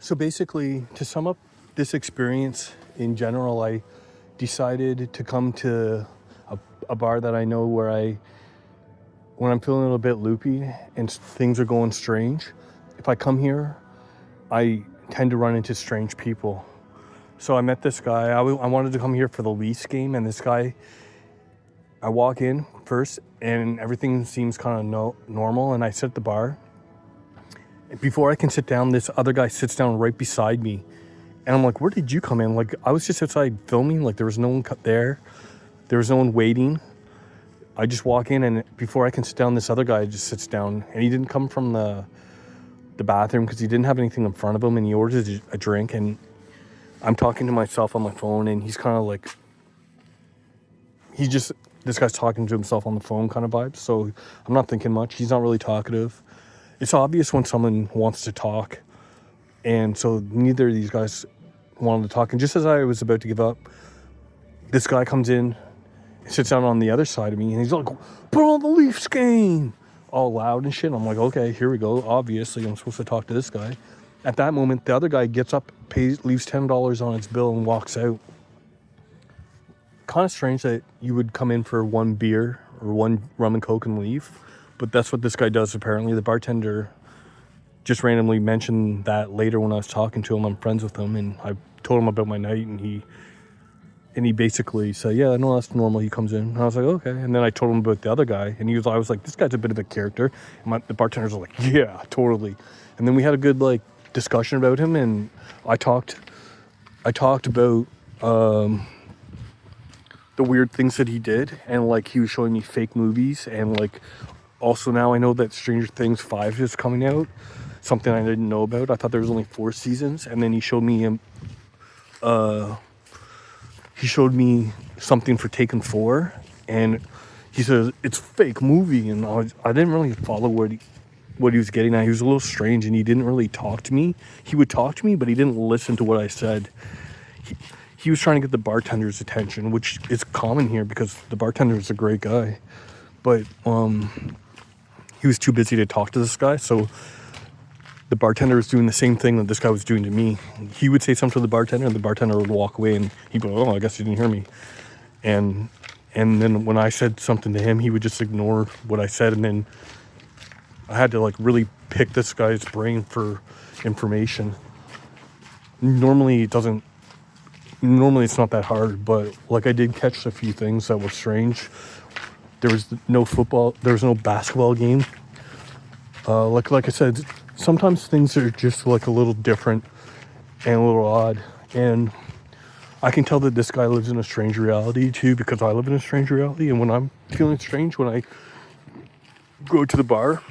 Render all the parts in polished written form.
So basically, to sum up this experience in general, I decided to come to a bar that I know when I'm feeling a little bit loopy and things are going strange, if I come here, I tend to run into strange people. So I met this guy. I wanted to come here for the Leafs game, and this guy, I walk in first, and everything seems kind of normal, and I sit at the bar. And before I can sit down, this other guy sits down right beside me. And I'm like, where did you come in? Like, I was just outside filming. Like, there was no one there. There was no one waiting. I just walk in, and before I can sit down, this other guy just sits down. And he didn't come from the bathroom because he didn't have anything in front of him. And he orders a drink. And I'm talking to myself on my phone. And he's kind of like, this guy's talking to himself on the phone kind of vibe. So I'm not thinking much. He's not really talkative. It's obvious when someone wants to talk. And so neither of these guys wanted to talk. And just as I was about to give up, this guy comes in and sits down on the other side of me. And he's like, put on the Leafs game. All loud and shit. And I'm like, okay, here we go. Obviously, I'm supposed to talk to this guy. At that moment, the other guy gets up, leaves $10 on his bill and walks out. Kind of strange that you would come in for one beer or one rum and coke and leave. But that's what this guy does, apparently. The bartender just randomly mentioned that later when I was talking to him. I'm friends with him, and I told him about my night, and he basically said, yeah, no, that's normal. He comes in. And I was like, okay. And then I told him about the other guy, and I was like, this guy's a bit of a character. And the bartenders were like, yeah, totally. And then we had a good, discussion about him, and I talked about the weird things that he did, and he was showing me fake movies, and also now I know that Stranger Things 5 is coming out, something I didn't know about. I thought there was only 4 seasons, and then he showed me something for Taken 4, and he says it's a fake movie, and I didn't really follow what he was getting at. He was a little strange, and he didn't really talk to me. He would talk to me, but he didn't listen to what I said. He was trying to get the bartender's attention, which is common here because the bartender is a great guy. But he was too busy to talk to this guy, so the bartender was doing the same thing that this guy was doing to me. He would say something to the bartender, and the bartender would walk away, and he'd go, oh, I guess you didn't hear me. And then when I said something to him, he would just ignore what I said, and then I had to really pick this guy's brain for information. Normally it's not that hard, but I did catch a few things that were strange. There was no basketball game. Like I said, sometimes things are just a little different and a little odd. And I can tell that this guy lives in a strange reality too, because I live in a strange reality. And when I'm feeling strange, when I go to the bar,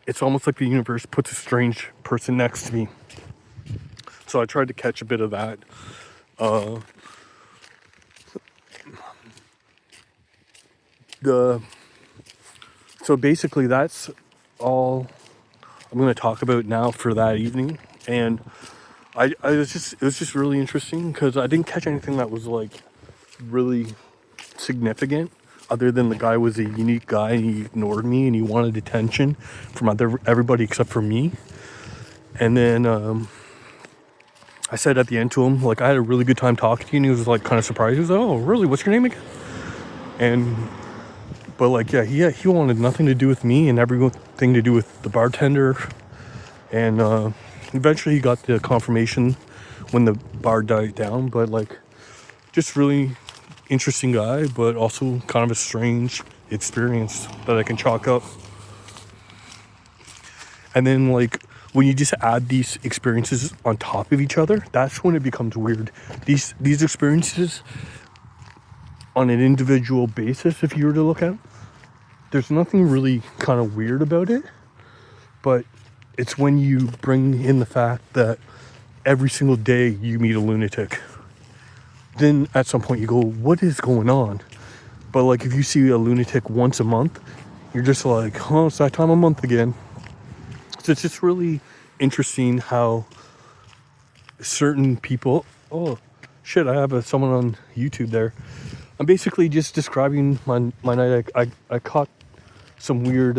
it's almost like the universe puts a strange person next to me. So I tried to catch a bit of that. So basically that's all I'm going to talk about now for that evening. And it was just really interesting because I didn't catch anything that was really significant, other than the guy was a unique guy and he ignored me and he wanted attention from everybody except for me. And then I said at the end to him, I had a really good time talking to you, and he was kind of surprised. He was like, oh, really? What's your name again? But he wanted nothing to do with me and everything to do with the bartender. And eventually he got the confirmation when the bar died down. But just really interesting guy, but also kind of a strange experience that I can chalk up. And then when you just add these experiences on top of each other, that's when it becomes weird. These experiences on an individual basis, if you were to look at, there's nothing really kind of weird about it, but it's when you bring in the fact that every single day you meet a lunatic. Then at some point you go, what is going on? But if you see a lunatic once a month, you're just like, oh, it's that time of month again. So it's just really interesting how certain people... Oh, shit, I have someone on YouTube there. I'm basically just describing my night. I caught some weird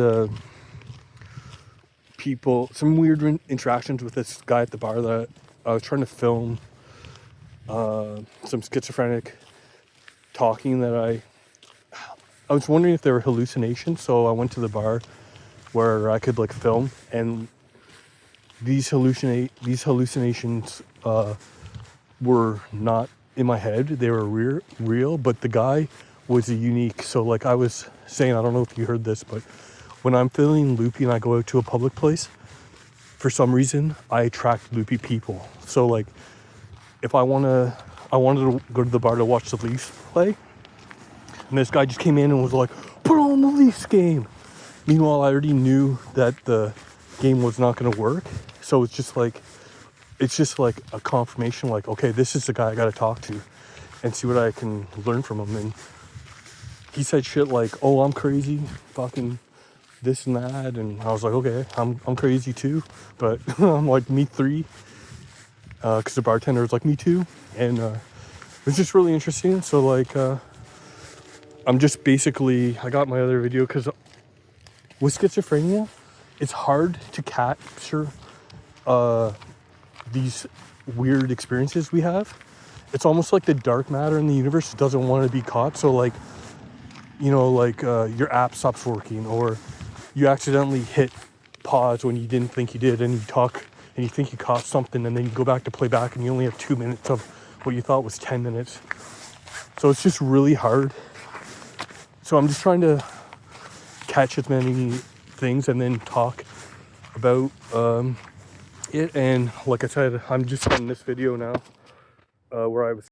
some weird interactions with this guy at the bar that I was trying to film some schizophrenic talking that I was wondering if they were hallucinations, so I went to the bar where I could like film, and these hallucinations were not in my head. They were real, but the guy was unique. So like I was saying, I don't know if you heard this, but when I'm feeling loopy and I go out to a public place, for some reason I attract loopy people. So like if I wanted to go to the bar to watch the Leafs play, and this guy just came in and was like, put on the Leafs game. Meanwhile, I already knew that the game was not going to work. So it's just like a confirmation, like, okay, this is the guy I got to talk to and see what I can learn from him. And he said shit like, oh, I'm crazy, fucking this and that. And I was like, okay, I'm crazy too. But I'm like, me three. Because the bartender was like, me too. And it was just really interesting. So like, I'm just basically, I got my other video because with schizophrenia, it's hard to capture these weird experiences we have. It's almost like the dark matter in the universe doesn't want to be caught. So like, you know, like your app stops working, or you accidentally hit pause when you didn't think you did, and you talk and you think you caught something, and then you go back to play back and you only have 2 minutes of what you thought was 10 minutes. So it's just really hard. So I'm just trying to catch as many things and then talk about it. And like I said, I'm just on this video now where I was